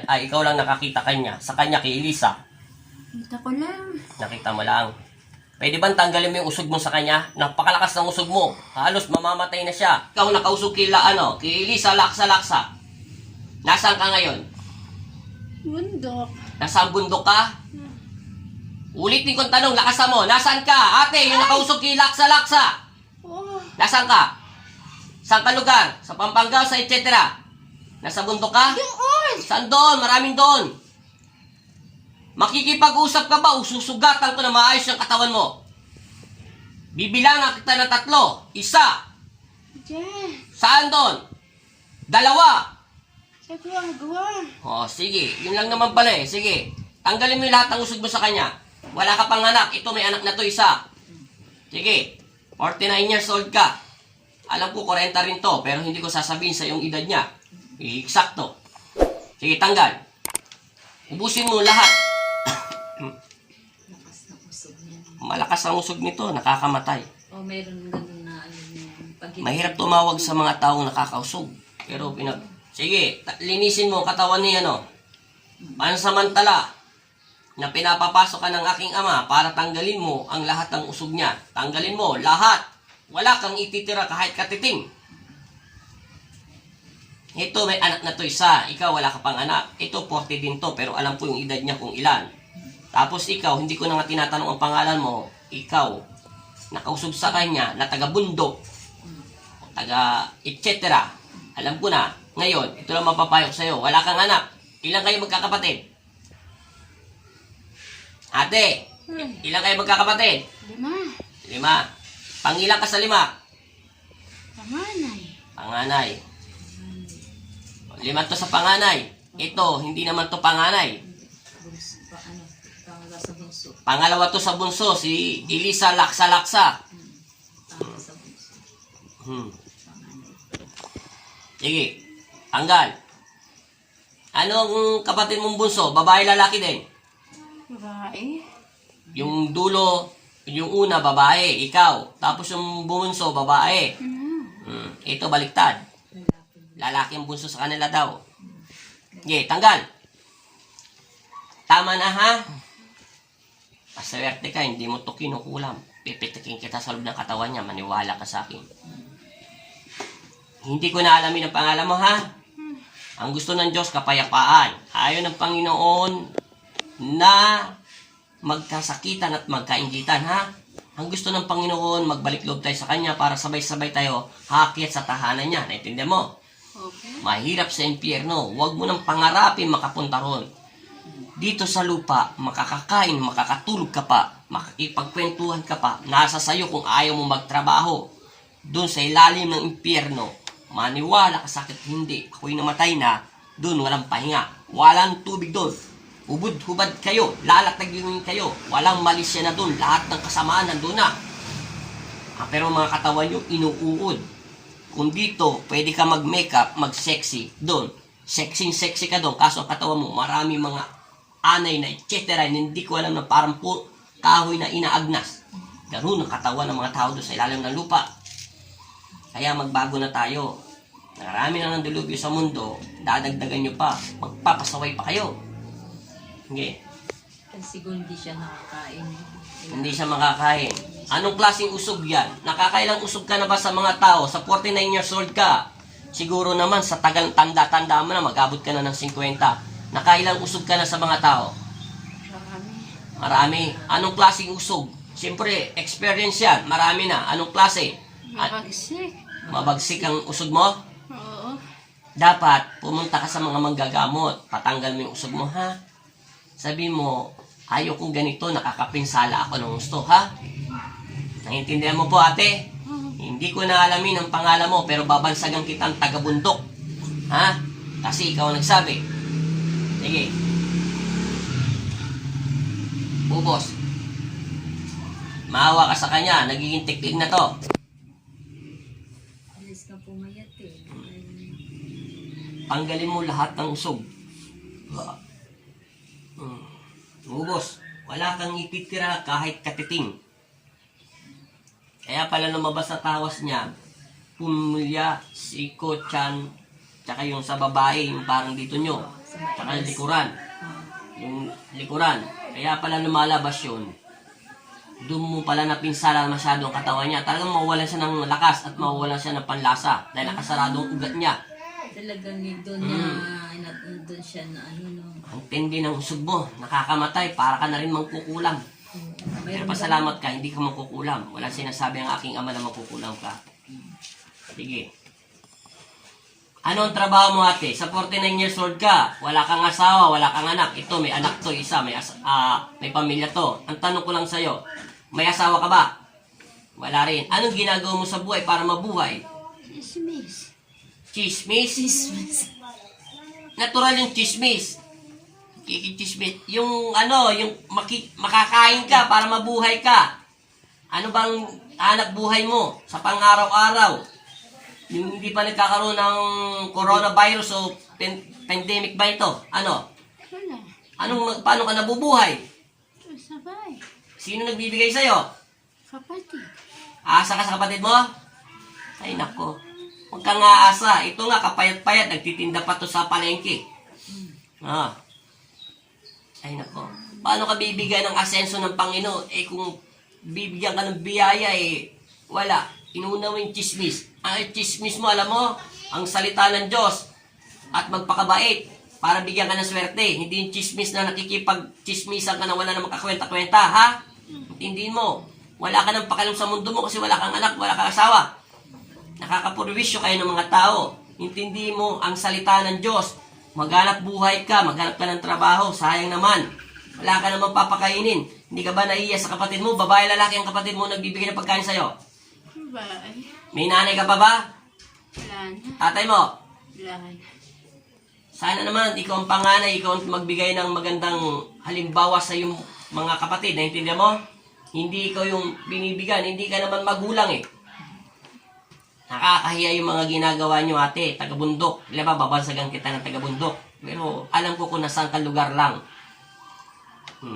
ay ikaw lang nakakita sa kanya kay Elisa. Kita ko lang. Nakita mo lang. Pwede bang tanggalin mo yung usog mo sa kanya? Napakalakas ng usog mo. Halos mamamatay na siya. Ikaw nakausog kay Elisa, laksa. Nasaan ka ngayon? Bundok. Nasaan bundok ka? Ulitin kong tanong, lakasan mo. Nasaan ka? Ate, yung nakausog kay laksa. Oh, Nasaan ka? Saan ka lugar? Sa Pampanga, sa etc. Nasa bundok ka? doon! Saan doon? Maraming doon. Makikipag-usap ka ba o susugatan ko na maayos yung katawan mo? Bibilangan kita ng 3. 1. Diyan. Saan doon? 2. Sa gawa. Oh, sige. Yun lang naman pala eh. Sige. Tanggalin mo yung lahat ng usog mo sa kanya. Wala ka pang anak. Ito, may anak na to, 1. Sige. 49 years old ka. Alam ko, 40 rin to. Pero hindi ko sasabihin sa yung edad niya. Eksakto. Sige, tanggal. Ubusin mo lahat. Lakas ng usog niya. Malakas ang usog nito. Nakakamatay. O meron ganun na alam niya. Pag Mahirap tumawag sa mga taong nakakausog. Pero sige, linisin mo ang katawan niya, no? Pansamantala, na pinapapasok ka ng aking ama para tanggalin mo ang lahat ng usog niya. Tanggalin mo lahat. Wala kang ititira kahit katiting. Ito, may anak na to 1. Ikaw, wala ka pang anak. Ito, 40 din to, pero alam ko yung edad niya kung ilan. Tapos ikaw, hindi ko na nga tinatanong ang pangalan mo. Ikaw, nakausog sa kanya na taga-bundok, taga etc. Alam ko na. Ngayon, ito lang mapapayok sa'yo. Wala kang anak. Ilan kayo magkakapatid? Ate, ilan kayo magkakapatid? 5. 5. Pangilan ka sa 5? Panganay. Panganay. 5 to sa panganay. Ito, hindi naman to panganay. bunso, pangalawa sa bunso. Pangalawa to sa bunso, si Elisa laksa. Pangalawa sa bunso. Panganay. Sige, tanggal. Anong kapatid mong bunso? Babae, lalaki din? Babae. Yung dulo, yung una, babae, ikaw. Tapos yung bunso, babae. Ito, baliktad. Lalaki ang bunso sa kanila daw. Sige, tanggal. Tama na, ha? Maswerte ka, hindi mo to kinukulam. Pipitikin kita sa loob ng katawan niya, maniwala ka sa akin. Hindi ko na alamin ang pangalan mo, ha? Ang gusto ng Diyos, kapayapaan. Ayaw ng Panginoon na magkasakitan at magkaingitan, ha? Ang gusto ng Panginoon, magbalik loob tayo sa Kanya para sabay-sabay tayo haakyat sa tahanan niya. Naintindihan mo? Okay. Mahirap sa impyerno. Huwag mo nang pangarapin makapunta ron. Dito sa lupa, makakakain, makakatulog ka pa, makikipagkwentuhan ka pa, nasa sayo kung ayaw mo magtrabaho. Doon sa ilalim ng impyerno, maniwala ka sakit hindi. Ako'y namatay na, doon walang pahinga. Walang tubig doon. Ubod-hubad kayo, lalatagin kayo. Walang malisya na doon, lahat ng kasamaan nandun na. Pero mga katawan nyo, inuuod. Kung dito, pwede ka mag-makeup, mag-sexy, doon. Sexy ka doon, kaso ang katawan mo, marami mga anay na etc. Hindi ko alam na parang po kahoy na inaagnas. Ganun ang katawan ng mga tao doon sa ilalim ng lupa. Kaya magbago na tayo. Marami na ng dilubyo sa mundo, dadagdagan nyo pa, magpapasaway pa kayo. Okay. Kasi hindi siya nakakain. Hindi siya makakain. Anong klaseng usog yan? Nakakailang usog ka na ba sa mga tao? Sa 49 years old ka, siguro naman sa tagal tanda-tanda mo na, mag-abot ka na ng 50. Nakailang usog ka na sa mga tao? Marami. Marami. Anong klaseng usog? Siyempre, experience yan. Marami na. Anong klase? Mabagsik. Mabagsik ang usog mo? Oo. Dapat, pumunta ka sa mga manggagamot. Patanggal mo yung usog mo, ha? Sabi mo, ayaw kong ganito, nakakapinsala ako ng gusto, ha? Naiintindihan mo po, ate? Hindi ko na alamin ang pangalan mo, pero babansagan kitang taga-bundok. Ha? Kasi ikaw ang nagsabi. Sige. Ubos. Maawa ka sa kanya, nagiging tiktik na to. Alis ka pumayat eh. Tanggalin mo lahat ng usog. Ubos. Wala kang ititira kahit katiting. Kaya pala lumabas sa tawas niya, pumilya, siko, tiyan, tsaka yung sa babae, yung parang dito nyo. Sa Tsaka mataas. likuran. Yung likuran. Kaya pala lumalabas yun. Doon mo pala napinsala masyado ang katawan niya. Talagang mawawalan siya ng lakas at mawawalan siya ng panlasa. Dahil nakasarado ang ugat niya. Talagang doon niya, doon siya na ano, no. Ang tindi ng usog mo. Nakakamatay. Para ka na rin mangkukulam. Pero pasalamat ka, hindi ka mangkukulam. Wala sinasabi ang aking ama na mangkukulam ka. Sige. Ano ang trabaho mo ate? Sa 49 years old ka, wala kang asawa, wala kang anak. Ito, may anak to, isa, may pamilya to. Ang tanong ko lang sa'yo, may asawa ka ba? Wala rin. Anong ginagawa mo sa buhay para mabuhay? Chismis. Chismis? Natural yung chismis. Kikichismis. Yung makakain ka para mabuhay ka. Ano bang hanap buhay mo sa pang-araw-araw? Yung hindi pa nagkakaroon ng coronavirus o pandemic ba ito? Ano? Wala. Paano ka nabubuhay? Sabay. Sino nagbibigay sa'yo? Kapatid. Asa ka sa kapatid mo? Ay nako. Huwag kang aasa. Ito nga, kapayat-payat. Nagtitinda pa to sa palengke. Ah. Ay nako. Paano ka bibigyan ng asenso ng Panginoon? Kung bibigyan ka ng biyaya, wala. Inuuna mo yung chismis. Ang chismis mo, alam mo, ang salita ng Diyos at magpakabait para bigyan ka ng swerte. Hindi yung chismis na nakikipag-chismisan ka na wala namang kakwenta-kwenta, ha? Hindi mo. Wala ka nang pakialam sa mundo mo kasi wala kang anak, wala kang asawa. Nakakapurwisyo kayo ng mga tao. Intindi mo ang salita ng Diyos. Maghanap buhay ka, maghanap ka ng trabaho, sayang naman. Wala ka namang papakainin. Hindi ka ba naiiya sa kapatid mo? Babae, lalaki ang kapatid mo nagbibigay ng pagkain sa'yo. Sabay. May nanay ka pa ba? Wala na. Tatay mo? Wala na. Sana naman, ikaw ang panganay, ikaw ang magbigay ng magandang halimbawa sa iyong mga kapatid. Naintindihan mo? Hindi ikaw yung binibigyan, hindi ka naman magulang Nakakahiya yung mga ginagawa nyo ate, taga-bundok. Alam ba, babansagan kita ng taga-bundok. Pero alam ko kung nasaan ka lugar lang.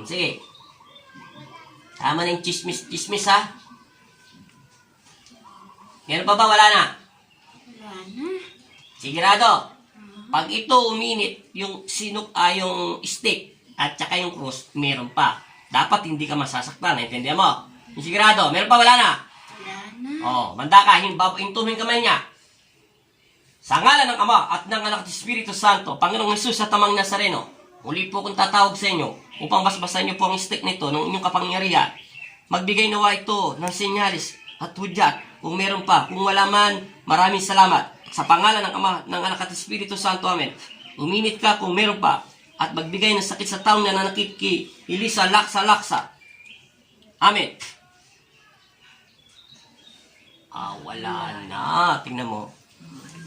Sige. Tama na yung chismis ha? Meron pa ba? Wala na? Wala na. Sigurado. Pag ito uminit, yung yung stick at saka yung cross, meron pa. Dapat hindi ka masasaktan. Naintindihan mo? Yung sigurado. Meron pa? Wala na? Wala na. Manda ka. Hintumin kamay niya. Sa ngalan ng Ama at ng Anak at Espiritu Santo, Panginoong Hesus sa Tamang Nazareno, muli po kong tatawag sa inyo upang basbasan niyo po ang stick nito ng inyong kapangyarihan. Magbigay nawa ito ng senyalis at hudyat kung meron pa. Kung wala man, maraming salamat. Sa pangalan ng Ama, ng Anak at Espiritu Santo, Amen. Uminit ka kung meron pa at magbigay ng sakit sa taong nananakit kay Elisa laksa-laksa. Amen. Wala na. Tingnan mo.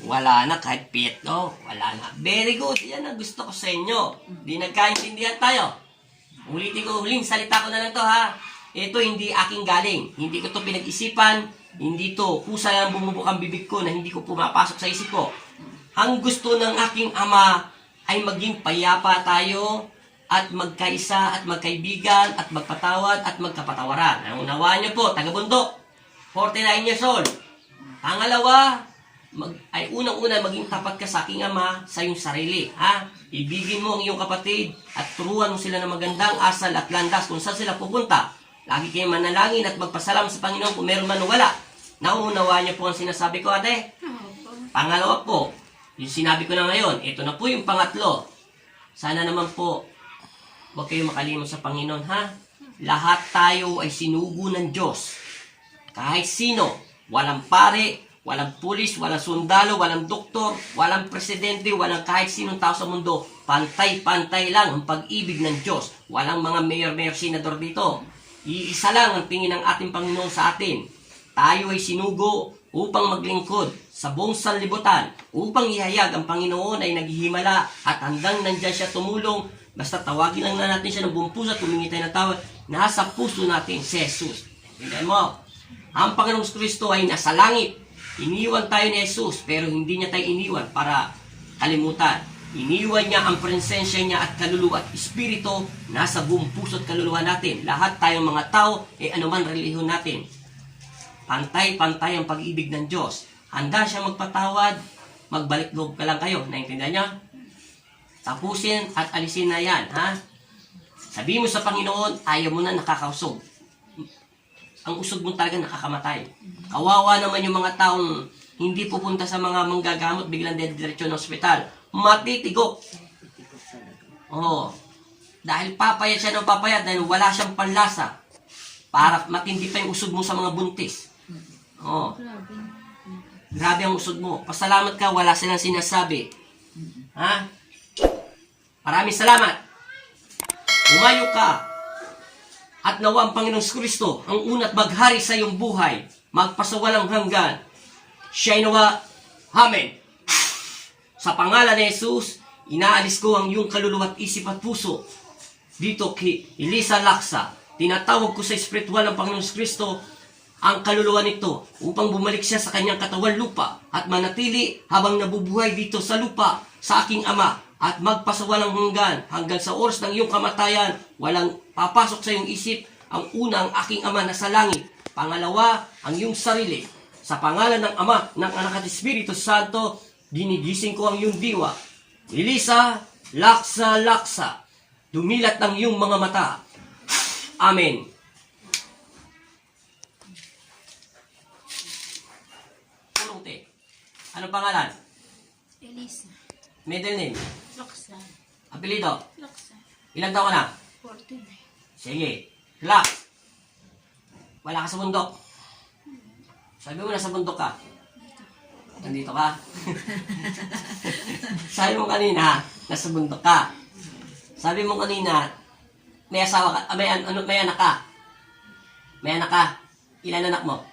Wala na kahit piyet, no? Wala na. Very good. Yan ang gusto ko sa inyo. Di nagkaintindihan tayo. Ulitin ko, huling salita ko na lang to, ha? Ito hindi aking galing. Hindi ko to pinag-isipan. Hindi to kusa lang bumubok ang bibig ko na hindi ko pumapasok sa isip ko. Ang gusto ng aking Ama ay maging payapa tayo at magkaisa at magkaibigan at magpatawad at magkapatawaran. Ang unawaan niyo po, taga-bundok, 49 years old. Pangalawa, unang-una maging tapat ka sa aking Ama sa iyong sarili. Ha? Ibigin mo ang iyong kapatid at turuan mo sila ng magandang asal at landas kung saan sila pupunta. Lagi kayong manalangin at magpasalamat sa Panginoon kung meron man o wala. Nauunawaan niyo po ang sinasabi ko, ate? Opo. Pangalawa po, yung sinabi ko na ngayon, ito na po yung pangatlo. Sana naman po, huwag kayong makalimot sa Panginoon, ha? Lahat tayo ay sinugo ng Diyos. Kahit sino, walang pare, walang pulis, walang sundalo, walang doktor, walang presidente, walang kahit sinong tao sa mundo. Pantay-pantay lang ang pag-ibig ng Diyos. Walang mga mayor-mayor senador dito. Iisa lang ang tingin ng ating Panginoon sa atin. Tayo ay sinugo upang maglingkod sa buong sanlibutan, upang ihayag ang Panginoon ay naghihimala at hanggang nandyan siya tumulong. Basta tawagin lang na natin siya ng buong puso at humingi tayo ng tawad. Nasa puso natin si Jesus. Tingnan mo, ang Panginoong Kristo ay nasa langit. Iniwan tayo ni Jesus, pero hindi niya tayo iniwan para kalimutan. Iniwan niya ang presensya niya at kaluluwa at espiritu nasa buong puso at kaluluwa natin. Lahat tayong mga tao, anuman relihyon natin. Pantay-pantay ang pag-ibig ng Diyos. Handa siya magpatawad, magbalik loob ka lang kayo. Naintindihan niya? Tapusin at alisin na yan, ha? Sabihin mo sa Panginoon, ayaw mo na nakakausog. Ang usog mo talaga nakakamatay. Kawawa naman yung mga taong hindi pupunta sa mga manggagamot, biglang dediretso ng ospital. Matitigok. Oo. Dahil papayat siya ng papayat dahil wala siyang panlasa. Para matindi pa yung usog mo sa mga buntis. Oo. Grabe ang usog mo. Pasalamat ka, wala silang sinasabi. Ha? Maraming salamat. Umayo ka. At nawa ang Panginoong Kristo ang una't maghari sa iyong buhay. Magpasawalang hanggan. Siya'y nawa. Amen. Sa pangalan ni Jesus, inaalis ko ang iyong kaluluwa at isip at puso. Dito kay Elisa Laksa, tinatawag ko sa espiritual ng Panginoong Kristo ang kaluluwa nito upang bumalik siya sa kanyang katawan lupa at manatili habang nabubuhay dito sa lupa sa aking Ama at magpasawalang hanggan sa oras ng iyong kamatayan. Walang papasok sa iyong isip. Ang una, ang aking Ama na sa langit. Pangalawa, ang iyong sarili. Sa pangalan ng Ama, ng Anak at Espiritu Santo, ginigising ko ang iyong diwa. Elisa, Laksa, Laksa, dumilat ng iyong mga mata. Amen. Pulungte. Ano pangalan? Elisa. Middle name. Laksa. Apelido. Laksa. Ilang taon ka na? 14. Sige. Relax. Wala ka sa bundok. Sabi mo nasa bundok ka. Nandito ka. Sabi mo kanina, nasa bundok ka. Sabi mo kanina, may asawa ka, may anak ka. May anak ka. Ilan anak mo?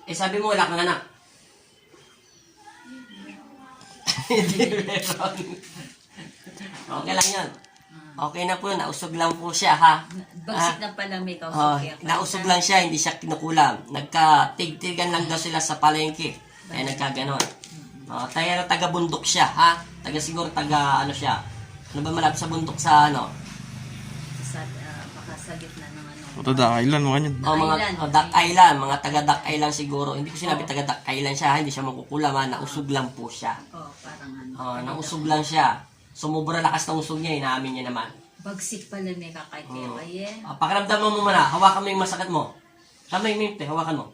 Eh sabi mo wala kang anak. Hindi meron. Okay lang yan. Okay na po, nausog lang po siya, ha? Bagsik na pala may Oh, kausap. nausog lang siya, hindi siya kinukulam. Nagka-tig-tigan lang daw sila sa palengke. Kaya nagkaganon. Oh, taga-bundok siya, ha? Siguro ano siya. Ano ba malapit sa bundok sa ano? Baka sa gitna ng ano. Ito da, kailan mo kanyan? Oh, mga Island. Duck Island, mga taga-Duck Island siguro. Hindi ko sinabi taga-Duck Island siya, ha? Hindi siya makukulam, ha? Nausog lang po siya. Parang ano. Oh, nausog lang siya. Sumubra lakas ng usog niya, inaamin niya naman. Bagsik pala may kakay. Pakiramdaman mo muna, hawakan mo yung masakit mo. Tama yung mimte, hawakan mo.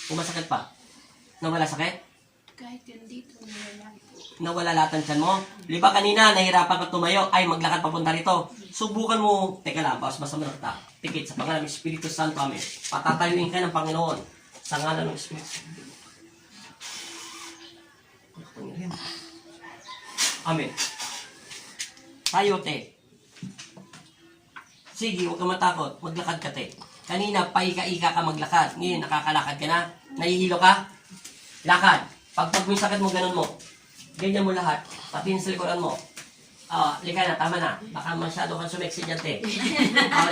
Kung masakit pa. Nawala sakit? Kahit yun dito, nawala po. Nawala lahat ng tiyan mo. Di ba kanina, nahirapan ka tumayo, ay maglakad papunta rito. Subukan mo, teka lang, basta mo na kita. Tikit, sa pangalan ng Espiritu Santo, amen. Patatayuin ka ng Panginoon. Sa ngalan ng Espiritu. Amen. Tayo, te. Sige, huwag ka matakot. Maglakad ka, te. Kanina, paika-ika ka maglakad. Ngayon, nakakalakad ka na. Nahihilo ka? Lakad. Pag may sakit mo, ganun mo. Ganyan mo lahat. Pati sa likuran mo. Lika na, tama na. Baka masyado kang sumeksi dyan, te.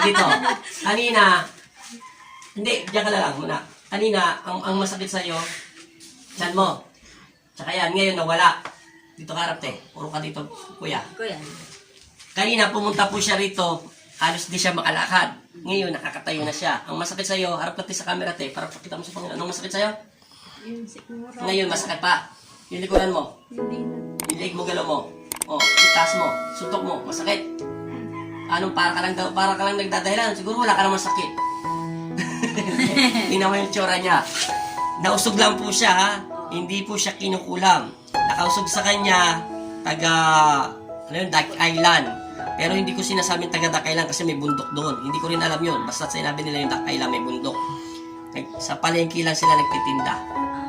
Dito. Kanina, hindi, diyan ka na lang muna. Kanina, ang masakit sa'yo, tiyan mo. Tsaka yan, ngayon nawala. Dito ka harap, te. Puro ka dito, kuya. Kuya. Kanina, pumunta po siya rito. Halos di siya makalakad. Ngayon, nakakatayo na siya. Ang masakit sa'yo, harap natin sa camera, te. Para pakita mo sa Panginoon. Anong masakit sa'yo? Yun siguro. Ngayon, masakit pa. Yung likuran mo. Hindi na. Yung leg mo, galaw mo. Itaas mo. Suntok mo. Masakit. Anong para ka lang nagdadahilan? Siguro wala ka namang sakit. Tingnan mo yung tsura niya. Nausog lang po siya, ha? Hindi po siya kinukulam. Nakausog sa kanya, Duck Island. Pero hindi ko sinasabing taga Duck Island kasi may bundok doon. Hindi ko rin alam yun. Basta sinabi nila yung Duck Island may bundok. Sa palengke lang sila nagtitinda.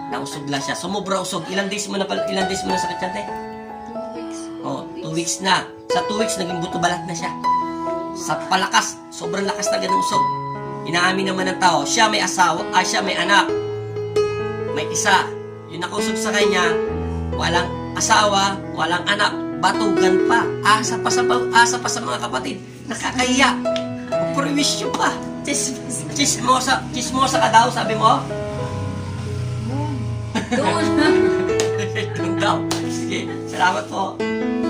Nausog lang siya. Sumubra usog. Ilang days mo na sakit yan, te? 2 weeks. 2 weeks na. Sa 2 weeks, naging buto balat na siya. Sa palakas, sobrang lakas na ganun usog. Inaamin naman ng tao, siya may asawa, siya may anak. May isa. Yung nakausog sa kanya, walang asawa, walang anak, batugan pa. Asa pa sa mga kapatid. Nakakahiya. Prowisyo pa. Chismosa ka daw, sabi mo? Doon. Doon daw. Sige, salamat po.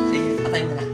Sige, patay mo na.